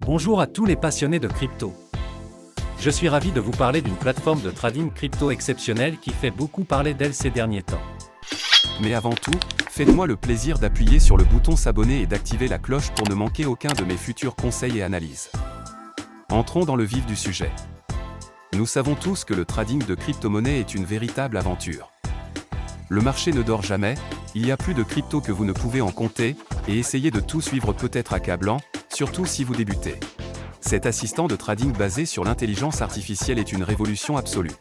Bonjour à tous les passionnés de crypto. Je suis ravi de vous parler d'une plateforme de trading crypto exceptionnelle qui fait beaucoup parler d'elle ces derniers temps. Mais avant tout, faites-moi le plaisir d'appuyer sur le bouton s'abonner et d'activer la cloche pour ne manquer aucun de mes futurs conseils et analyses. Entrons dans le vif du sujet. Nous savons tous que le trading de crypto-monnaies est une véritable aventure. Le marché ne dort jamais, il y a plus de crypto que vous ne pouvez en compter, et essayer de tout suivre peut être accablant, surtout si vous débutez. Cet assistant de trading basé sur l'intelligence artificielle est une révolution absolue.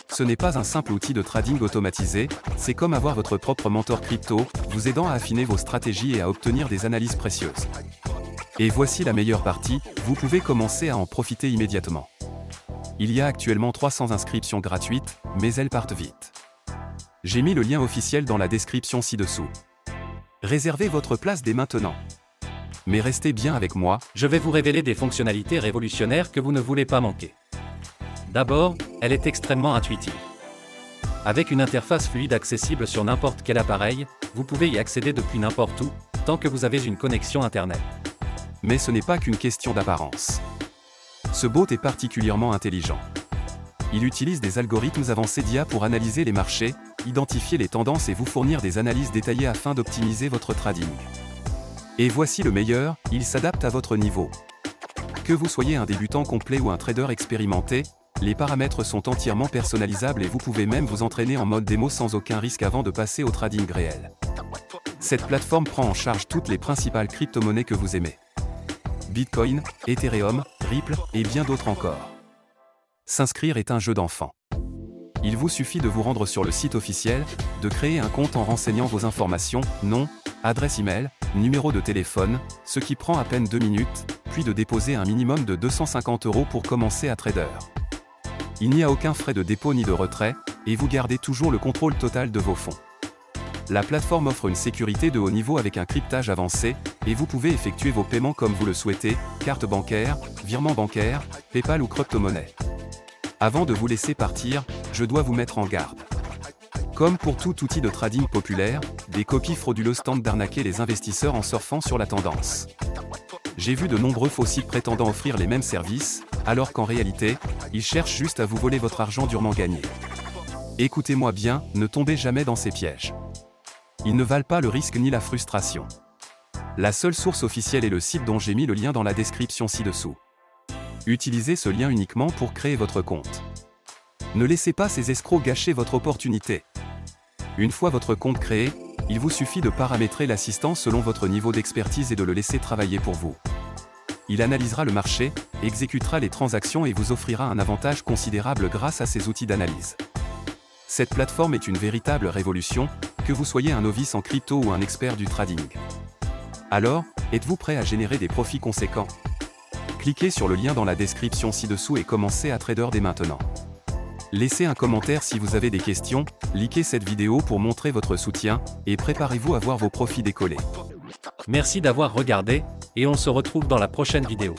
Ce n'est pas un simple outil de trading automatisé, c'est comme avoir votre propre mentor crypto, vous aidant à affiner vos stratégies et à obtenir des analyses précieuses. Et voici la meilleure partie, vous pouvez commencer à en profiter immédiatement. Il y a actuellement 300 inscriptions gratuites, mais elles partent vite. J'ai mis le lien officiel dans la description ci-dessous. Réservez votre place dès maintenant. Mais restez bien avec moi, Je vais vous révéler des fonctionnalités révolutionnaires que vous ne voulez pas manquer. D'abord, elle est extrêmement intuitive. Avec une interface fluide accessible sur n'importe quel appareil, vous pouvez y accéder depuis n'importe où, tant que vous avez une connexion Internet. mais ce n'est pas qu'une question d'apparence. Ce bot est particulièrement intelligent. Il utilise des algorithmes avancés d'IA pour analyser les marchés, identifier les tendances et vous fournir des analyses détaillées afin d'optimiser votre trading. Et voici le meilleur, il s'adapte à votre niveau. Que vous soyez un débutant complet ou un trader expérimenté, les paramètres sont entièrement personnalisables et vous pouvez même vous entraîner en mode démo sans aucun risque avant de passer au trading réel. Cette plateforme prend en charge toutes les principales crypto-monnaies que vous aimez. Bitcoin, Ethereum, Ripple et bien d'autres encore. S'inscrire est un jeu d'enfant. Il vous suffit de vous rendre sur le site officiel, de créer un compte en renseignant vos informations, nom, adresse email, numéro de téléphone, ce qui prend à peine 2 minutes, puis de déposer un minimum de 250 € pour commencer à trader. Il n'y a aucun frais de dépôt ni de retrait, et vous gardez toujours le contrôle total de vos fonds. La plateforme offre une sécurité de haut niveau avec un cryptage avancé, et vous pouvez effectuer vos paiements comme vous le souhaitez, carte bancaire, virement bancaire, PayPal ou crypto-monnaie. Avant de vous laisser partir, je dois vous mettre en garde. Comme pour tout outil de trading populaire, des copies frauduleuses tentent d'arnaquer les investisseurs en surfant sur la tendance. J'ai vu de nombreux faux sites prétendant offrir les mêmes services, alors qu'en réalité, ils cherchent juste à vous voler votre argent durement gagné. Écoutez-moi bien, ne tombez jamais dans ces pièges. Ils ne valent pas le risque ni la frustration. La seule source officielle est le site dont j'ai mis le lien dans la description ci-dessous. Utilisez ce lien uniquement pour créer votre compte. Ne laissez pas ces escrocs gâcher votre opportunité. Une fois votre compte créé, il vous suffit de paramétrer l'assistant selon votre niveau d'expertise et de le laisser travailler pour vous. Il analysera le marché, exécutera les transactions et vous offrira un avantage considérable grâce à ces outils d'analyse. Cette plateforme est une véritable révolution, que vous soyez un novice en crypto ou un expert du trading. Alors, êtes-vous prêt à générer des profits conséquents? Cliquez sur le lien dans la description ci-dessous et commencez à trader dès maintenant. Laissez un commentaire si vous avez des questions, likez cette vidéo pour montrer votre soutien, et préparez-vous à voir vos profits décoller. Merci d'avoir regardé, et on se retrouve dans la prochaine vidéo.